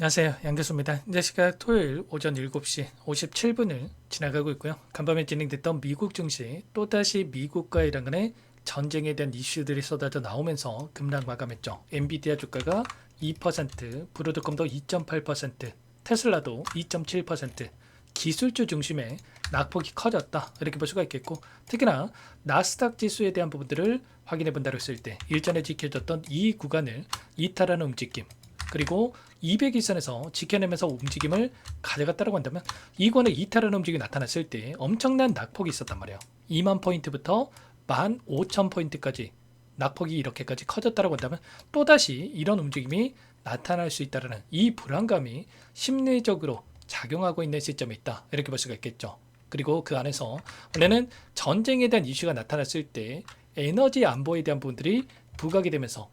안녕하세요. 양교수입니다. 현재 시각 토요일 오전 7시 57분을 지나가고 있고요. 간밤에 진행됐던 미국 증시 또다시 미국과 이란 간의 전쟁에 대한 이슈들이 쏟아져 나오면서 급락 마감했죠. 엔비디아 주가가 2%, 브로드컴도 2.8%, 테슬라도 2.7%, 기술주 중심의 낙폭이 커졌다. 이렇게 볼 수가 있겠고, 특히나 나스닥 지수에 대한 부분들을 확인해 본다고 했을 때 일전에 지켜졌던 이 구간을 이탈하는 움직임, 그리고 200일선에서 지켜내면서 움직임을 가져갔다고 한다면 이거는 이탈하는 움직임이 나타났을 때 엄청난 낙폭이 있었단 말이에요. 2만 포인트부터 15,000포인트까지 낙폭이 이렇게까지 커졌다고 한다면 또다시 이런 움직임이 나타날 수 있다는 이 불안감이 심리적으로 작용하고 있는 시점에 있다. 이렇게 볼 수가 있겠죠. 그리고 그 안에서 원래는 전쟁에 대한 이슈가 나타났을 때 에너지 안보에 대한 부분들이 부각이 되면서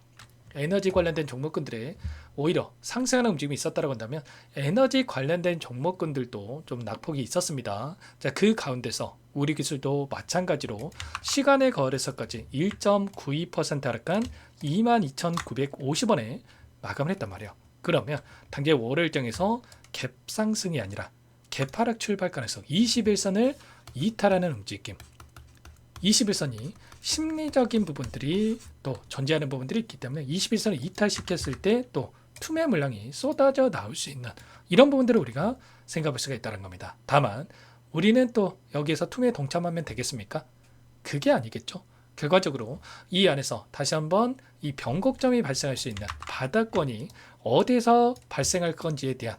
에너지 관련된 종목군들의 오히려 상승하는 움직임이 있었다고 한다면 에너지 관련된 종목군들도 좀 낙폭이 있었습니다. 자, 그 가운데서 우리 기술도 마찬가지로 시간의 거래소까지 1.92% 하락한 22,950원에 마감을 했단 말이에요. 그러면 당장 월요일장에서 갭 상승이 아니라 갭 하락 출발 가능성 21선을 이탈하는 움직임, 21선이 심리적인 부분들이 또 존재하는 부분들이 있기 때문에 21선을 이탈시켰을 때 또 투매 물량이 쏟아져 나올 수 있는 이런 부분들을 우리가 생각할 수가 있다는 겁니다. 다만 우리는 또 여기에서 투매에 동참하면 되겠습니까? 그게 아니겠죠. 결과적으로 이 안에서 다시 한번 이 변곡점이 발생할 수 있는 바닥권이 어디서 발생할 건지에 대한,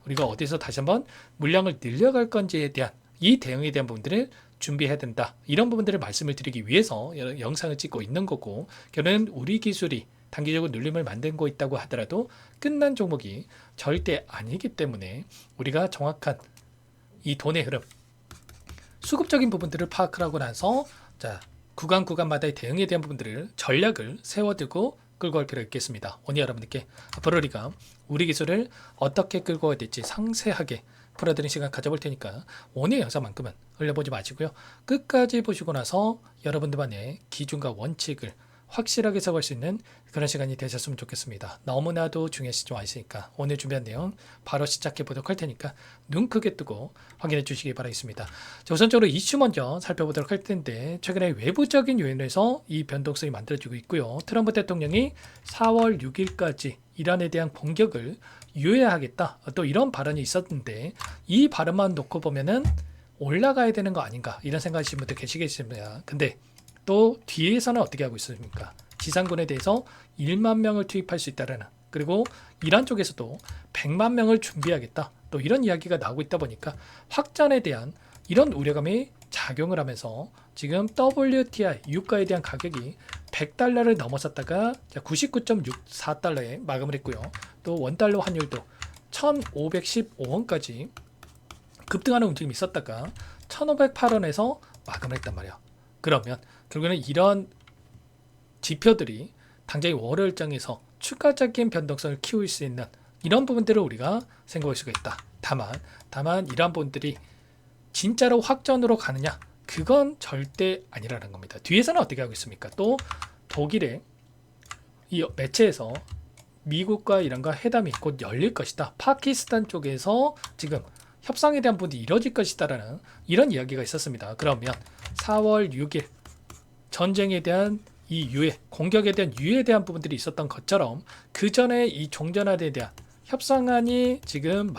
우리가 어디서 다시 한번 물량을 늘려갈 건지에 대한 이 대응에 대한 부분들을 준비해야 된다. 이런 부분들을 말씀을 드리기 위해서 영상을 찍고 있는 거고, 결국은 우리 기술이 단기적으로 눌림을 만들고 있다고 하더라도 끝난 종목이 절대 아니기 때문에 우리가 정확한 이 돈의 흐름, 수급적인 부분들을 파악을 하고 나서 자, 구간마다의 대응에 대한 부분들을 전략을 세워두고 끌고 갈 필요가 있겠습니다. 오늘 여러분들께 앞으로 우리 기술을 어떻게 끌고 가야 될지 상세하게 풀어드리는 시간 가져볼 테니까 오늘 영상만큼은 흘려보지 마시고요. 끝까지 보시고 나서 여러분들만의 기준과 원칙을 확실하게 세울 수 있는 그런 시간이 되셨으면 좋겠습니다. 너무나도 중요한 시점 와 있으니까 오늘 준비한 내용 바로 시작해 보도록 할 테니까 눈 크게 뜨고 확인해 주시기 바라겠습니다. 자, 우선적으로 이슈 먼저 살펴보도록 할 텐데, 최근에 외부적인 요인에서 이 변동성이 만들어지고 있고요. 트럼프 대통령이 4월 6일까지 이란에 대한 공격을 유예하겠다, 또 이런 발언이 있었는데 이 발언만 놓고 보면은 올라가야 되는 거 아닌가 이런 생각하시는 분들 계시겠습니다. 근데 또 뒤에서는 어떻게 하고 있습니까? 지상군에 대해서 1만 명을 투입할 수 있다라는, 그리고 이란 쪽에서도 100만 명을 준비하겠다, 또 이런 이야기가 나오고 있다 보니까 확전에 대한 이런 우려감이 작용을 하면서 지금 WTI 유가에 대한 가격이 100달러를 넘어섰다가 99.64달러에 마감을 했고요. 또 원달러 환율도 1515원까지 급등하는 움직임이 있었다가 1508원에서 마감을 했단 말이에요. 그러면 결국에는 이런 지표들이 당장의 월요일장에서 추가적인 변동성을 키울 수 있는 이런 부분들을 우리가 생각할 수가 있다. 다만 이러한 부분들이 진짜로 확전으로 가느냐, 그건 절대 아니라는 겁니다. 뒤에서는 어떻게 하고 있습니까? 또 독일의 이 매체에서 미국과 이란과 회담이 곧 열릴 것이다, 파키스탄 쪽에서 지금 협상에 대한 부분이 이뤄질 것이다라는 이런 이야기가 있었습니다. 그러면 4월 6일 전쟁에 대한 이 유예, 공격에 대한 유예에 대한 부분들이 있었던 것처럼 그 전에 이 종전화에 대한 협상안이 지금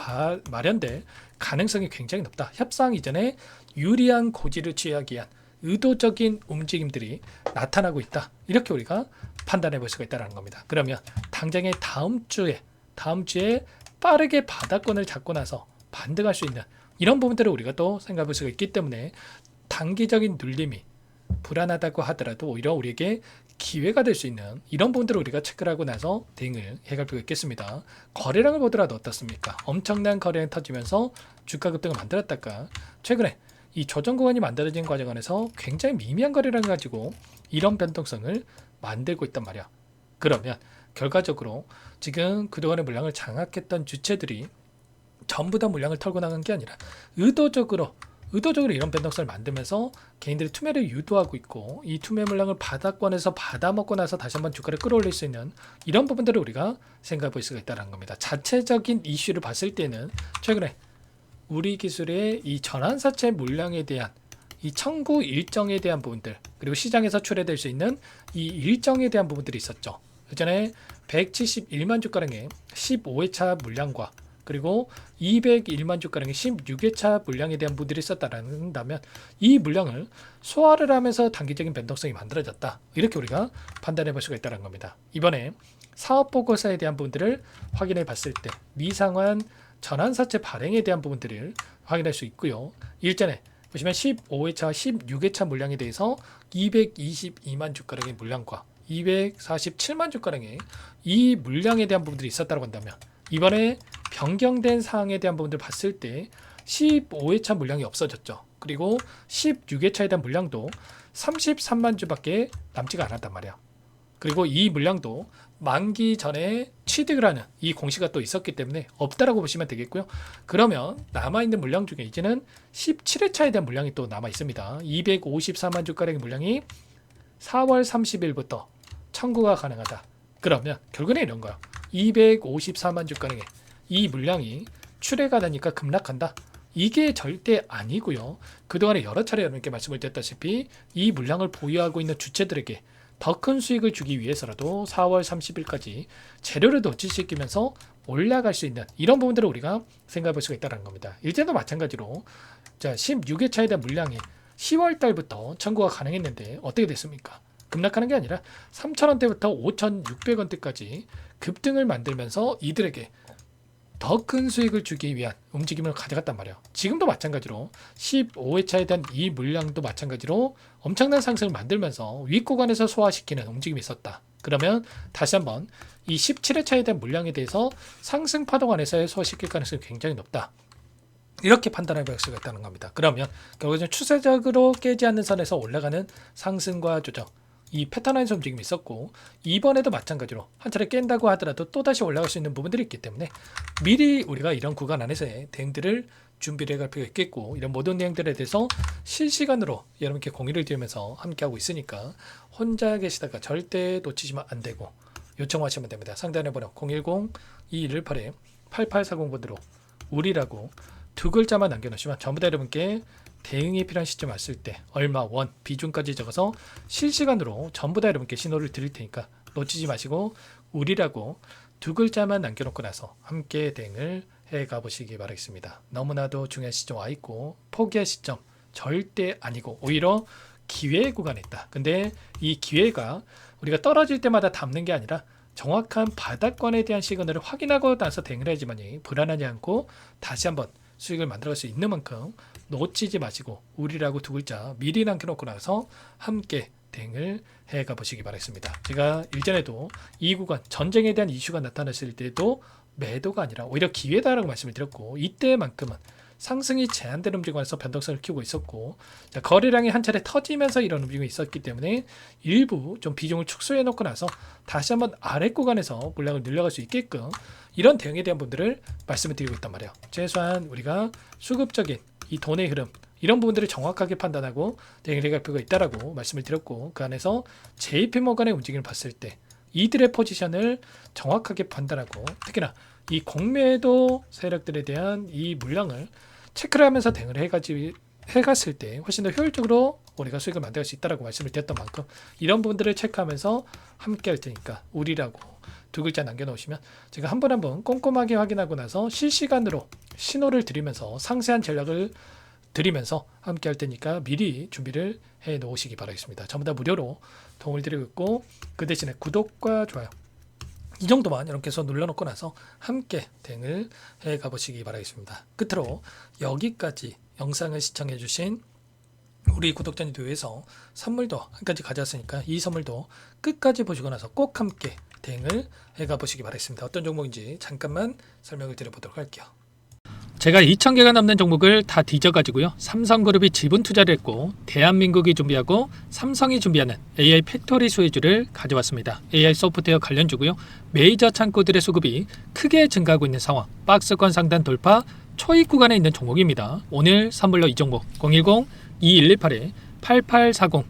마련될 가능성이 굉장히 높다. 협상 이전에 유리한 고지를 취하기 위한 의도적인 움직임들이 나타나고 있다. 이렇게 우리가 판단해 볼 수가 있다는 겁니다. 그러면 당장의 다음 주에 빠르게 바닥권을 잡고 나서 반등할 수 있는 이런 부분들을 우리가 또 생각해 볼 수가 있기 때문에 단기적인 눌림이 불안하다고 하더라도 오히려 우리에게 기회가 될 수 있는 이런 부분들을 우리가 체크를 하고 나서 대응을 해갈 필요가 있겠습니다. 거래량을 보더라도 어떻습니까? 엄청난 거래량이 터지면서 주가 급등을 만들었다가 최근에 이 조정 구간이 만들어진 과정 안에서 굉장히 미미한 거래량을 가지고 이런 변동성을 만들고 있단 말이야. 그러면 결과적으로 지금 그동안의 물량을 장악했던 주체들이 전부 다 물량을 털고 나간 게 아니라 의도적으로 의도적으로 이런 변동성을 만들면서 개인들이 투매를 유도하고 있고, 이 투매 물량을 바닥권에서 받아먹고 나서 다시 한번 주가를 끌어올릴 수 있는 이런 부분들을 우리가 생각해 볼 수가 있다는 겁니다. 자체적인 이슈를 봤을 때는 최근에 우리 기술의 이 전환사채 물량에 대한 이 청구 일정에 대한 부분들, 그리고 시장에서 출해될 수 있는 이 일정에 대한 부분들이 있었죠. 예전에 171만 주가량의 15회차 물량과 그리고 201만 주가량의 16회차 물량에 대한 부분들이 있었다면, 이 물량을 소화를 하면서 단기적인 변동성이 만들어졌다, 이렇게 우리가 판단해 볼 수가 있다는 겁니다. 이번에 사업보고서에 대한 부분들을 확인해 봤을 때 미상환 전환사채 발행에 대한 부분들을 확인할 수 있고요. 일전에 보시면 15회차, 16회차 물량에 대해서 222만 주가량의 물량과 247만 주가량의 이 물량에 대한 부분들이 있었다고 한다면, 이번에 변경된 사항에 대한 부분들 봤을 때 15회차 물량이 없어졌죠. 그리고 16회차에 대한 물량도 33만 주밖에 남지가 않았단 말이야. 그리고 이 물량도 만기 전에 취득을 하는 이 공시가 또 있었기 때문에 없다라고 보시면 되겠고요. 그러면 남아있는 물량 중에 이제는 17회차에 대한 물량이 또 남아 있습니다. 254만 주가량의 물량이 4월 30일부터 청구가 가능하다. 그러면 결국엔 이런 거야. 254만 주가량의 이 물량이 출회가 되니까 급락한다. 이게 절대 아니고요. 그동안에 여러 차례 여러분께 말씀을 드렸다시피 이 물량을 보유하고 있는 주체들에게 더 큰 수익을 주기 위해서라도 4월 30일까지 재료를 덧치시키면서 올라갈 수 있는 이런 부분들을 우리가 생각해 볼 수가 있다는 겁니다. 일제도 마찬가지로 16회차에 대한 물량이 10월 달부터 청구가 가능했는데 어떻게 됐습니까? 급락하는 게 아니라 3,000원대부터 5,600원대까지 급등을 만들면서 이들에게 더 큰 수익을 주기 위한 움직임을 가져갔단 말이에요. 지금도 마찬가지로 15회차에 대한 이 물량도 마찬가지로 엄청난 상승을 만들면서 윗구간에서 소화시키는 움직임이 있었다. 그러면 다시 한번 이 17회차에 대한 물량에 대해서 상승 파동 안에서의 소화시킬 가능성이 굉장히 높다. 이렇게 판단해 볼 수가 있다는 겁니다. 그러면 결국은 추세적으로 깨지 않는 선에서 올라가는 상승과 조정, 이 패턴화에서 움직임이 있었고, 이번에도 마찬가지로 한 차례 깬다고 하더라도 또다시 올라갈 수 있는 부분들이 있기 때문에 미리 우리가 이런 구간 안에서의 대응들을 준비를 해갈 필요가 있겠고, 이런 모든 대응들에 대해서 실시간으로 여러분께 공유를 드리면서 함께하고 있으니까 혼자 계시다가 절대 놓치시면 안 되고 요청하시면 됩니다. 상단에 번호 010-2118-8840번으로 우리라고 두 글자만 남겨놓으시면 전부 다 여러분께 대응이 필요한 시점 왔을 때 얼마, 원, 비중까지 적어서 실시간으로 전부 다 여러분께 신호를 드릴 테니까 놓치지 마시고 우리라고 두 글자만 남겨놓고 나서 함께 대응을 해가 보시기 바라겠습니다. 너무나도 중요한 시점 와 있고 포기할 시점 절대 아니고 오히려 기회의 구간에 있다. 근데 이 기회가 우리가 떨어질 때마다 담는 게 아니라 정확한 바닥권에 대한 시그널을 확인하고 나서 대응을 해야지만이 불안하지 않고 다시 한번 수익을 만들어갈 수 있는 만큼 놓치지 마시고 우리라고 두 글자 미리 남겨놓고 나서 함께 대응을 해가 보시기 바라겠습니다. 제가 일전에도 이 구간 전쟁에 대한 이슈가 나타났을 때도 매도가 아니라 오히려 기회다라고 말씀을 드렸고, 이때만큼은 상승이 제한되는 움직임에서 변동성을 키우고 있었고, 거래량이 한 차례 터지면서 이런 움직임이 있었기 때문에 일부 좀 비중을 축소해 놓고 나서 다시 한번 아래 구간에서 물량을 늘려갈 수 있게끔 이런 대응에 대한 분들을 말씀을 드리고 있단 말이에요. 최소한 우리가 수급적인 이 돈의 흐름 이런 부분들을 정확하게 판단하고 대응을 해갈 필요가 있다라고 말씀을 드렸고, 그 안에서 JP모건의 움직임을 봤을 때 이들의 포지션을 정확하게 판단하고 특히나 이 공매도 세력들에 대한 이 물량을 체크를 하면서 대응을 해갔을 때 훨씬 더 효율적으로 우리가 수익을 만들 수 있다라고 말씀을 드렸던 만큼 이런 부분들을 체크하면서 함께 할 테니까 우리라고 두 글자 남겨놓으시면 제가 한 번 한 번 꼼꼼하게 확인하고 나서 실시간으로 신호를 드리면서 상세한 전략을 드리면서 함께 할 테니까 미리 준비를 해 놓으시기 바라겠습니다. 전부 다 무료로 도움을 드리고 있고, 그 대신에 구독과 좋아요 이 정도만 여러분께서 눌러놓고 나서 함께 대응을 해 가보시기 바라겠습니다. 끝으로 여기까지 영상을 시청해 주신 우리 구독자님들 위해서 선물도 한 가지 가져왔으니까 이 선물도 끝까지 보시고 나서 꼭 함께 대응을 해 가보시기 바라겠습니다. 어떤 종목인지 잠깐만 설명을 드려보도록 할게요. 제가 2,000개가 넘는 종목을 다 뒤져가지고요. 삼성그룹이 지분 투자를 했고 대한민국이 준비하고 삼성이 준비하는 AI 팩토리 소유주를 가져왔습니다. AI 소프트웨어 관련주고요. 메이저 창구들의 수급이 크게 증가하고 있는 상황, 박스권 상단 돌파, 초입 구간에 있는 종목입니다. 오늘 선물로 이 종목 010-2118-8840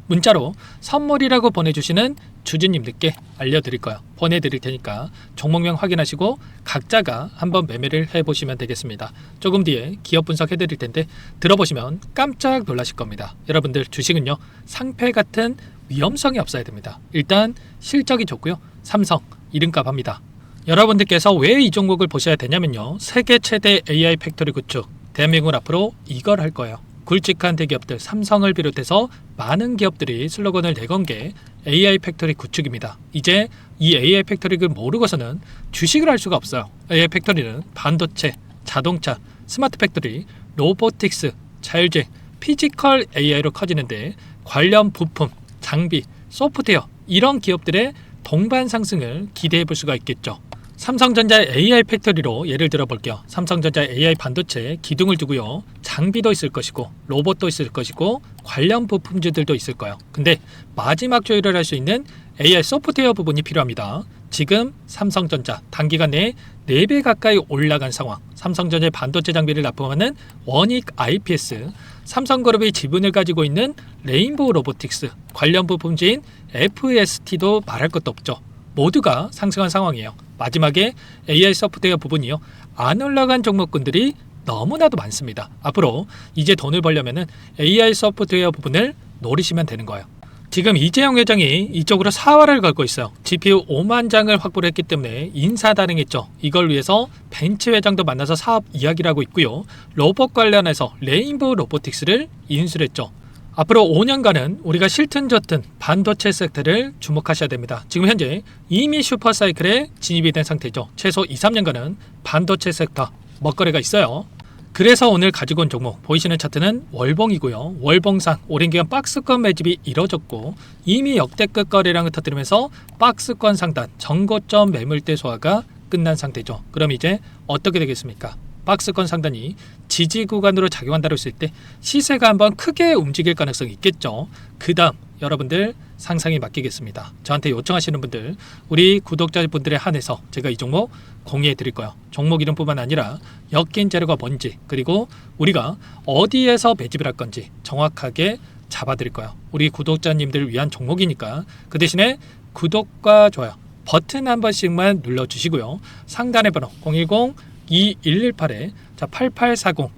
문자로 선물이라고 보내주시는 주주님들께 알려드릴 거예요. 보내드릴 테니까 종목명 확인하시고 각자가 한번 매매를 해보시면 되겠습니다. 조금 뒤에 기업 분석해드릴 텐데 들어보시면 깜짝 놀라실 겁니다. 여러분들 주식은요, 상패 같은 위험성이 없어야 됩니다. 일단 실적이 좋고요, 삼성 이름값 합니다. 여러분들께서 왜 이 종목을 보셔야 되냐면요, 세계 최대 AI 팩토리 구축, 대한민국은 앞으로 이걸 할 거예요. 굵직한 대기업들 삼성을 비롯해서 많은 기업들이 슬로건을 내건 게 AI 팩토리 구축입니다. 이제 이 AI 팩토리를 모르고서는 주식을 할 수가 없어요. AI 팩토리는 반도체, 자동차, 스마트 팩토리, 로보틱스, 자율주행, 피지컬 AI로 커지는데 관련 부품, 장비, 소프트웨어 이런 기업들의 동반 상승을 기대해 볼 수가 있겠죠. 삼성전자의 AI 팩토리로 예를 들어 볼게요. 삼성전자의 AI 반도체에 기둥을 두고요, 장비도 있을 것이고 로봇도 있을 것이고 관련 부품주들도 있을 거예요. 근데 마지막 조율을 할 수 있는 AI 소프트웨어 부분이 필요합니다. 지금 삼성전자 단기간 내에 4배 가까이 올라간 상황, 삼성전자의 반도체 장비를 납품하는 원익 IPS, 삼성그룹의 지분을 가지고 있는 레인보우 로보틱스, 관련 부품주인 FST도 말할 것도 없죠. 모두가 상승한 상황이에요. 마지막에 AI 소프트웨어 부분이요, 안 올라간 종목군들이 너무나도 많습니다. 앞으로 이제 돈을 벌려면 AI 소프트웨어 부분을 노리시면 되는 거예요. 지금 이재용 회장이 이쪽으로 사활을 걸고 있어요. GPU 5만 장을 확보를 했기 때문에 인사단행했죠. 이걸 위해서 벤츠 회장도 만나서 사업 이야기를 하고 있고요. 로봇 관련해서 레인보우 로보틱스를 인수를 했죠. 앞으로 5년간은 우리가 싫든 좋든 반도체 섹터를 주목하셔야 됩니다. 지금 현재 이미 슈퍼사이클에 진입이 된 상태죠. 최소 2-3년간은 반도체 섹터 먹거리가 있어요. 그래서 오늘 가지고 온 종목 보이시는 차트는 월봉이고요. 월봉상 오랜 기간 박스권 매집이 이뤄졌고 이미 역대급 거래량을 터뜨리면서 박스권 상단 정고점 매물대 소화가 끝난 상태죠. 그럼 이제 어떻게 되겠습니까? 박스권 상단이 지지 구간으로 작용한다고 했을 때 시세가 한번 크게 움직일 가능성이 있겠죠. 그 다음 여러분들 상상에 맡기겠습니다. 저한테 요청하시는 분들, 우리 구독자분들에 한해서 제가 이 종목 공유해 드릴 거예요. 종목 이름뿐만 아니라 엮인 재료가 뭔지, 그리고 우리가 어디에서 매집을 할 건지 정확하게 잡아 드릴 거예요. 우리 구독자님들을 위한 종목이니까 그 대신에 구독과 좋아요 버튼 한 번씩만 눌러주시고요. 상단의 번호 010-2118-8840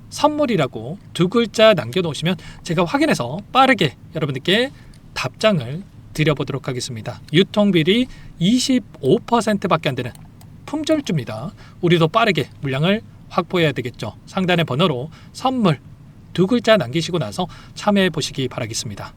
선물이라고 2글자 남겨놓으시면 제가 확인해서 빠르게 여러분들께 답장을 드려보도록 하겠습니다. 유통비리 25%밖에 안 되는 품절주입니다. 우리도 빠르게 물량을 확보해야 되겠죠. 상단의 번호로 선물 2글자 남기시고 나서 참여해 보시기 바라겠습니다.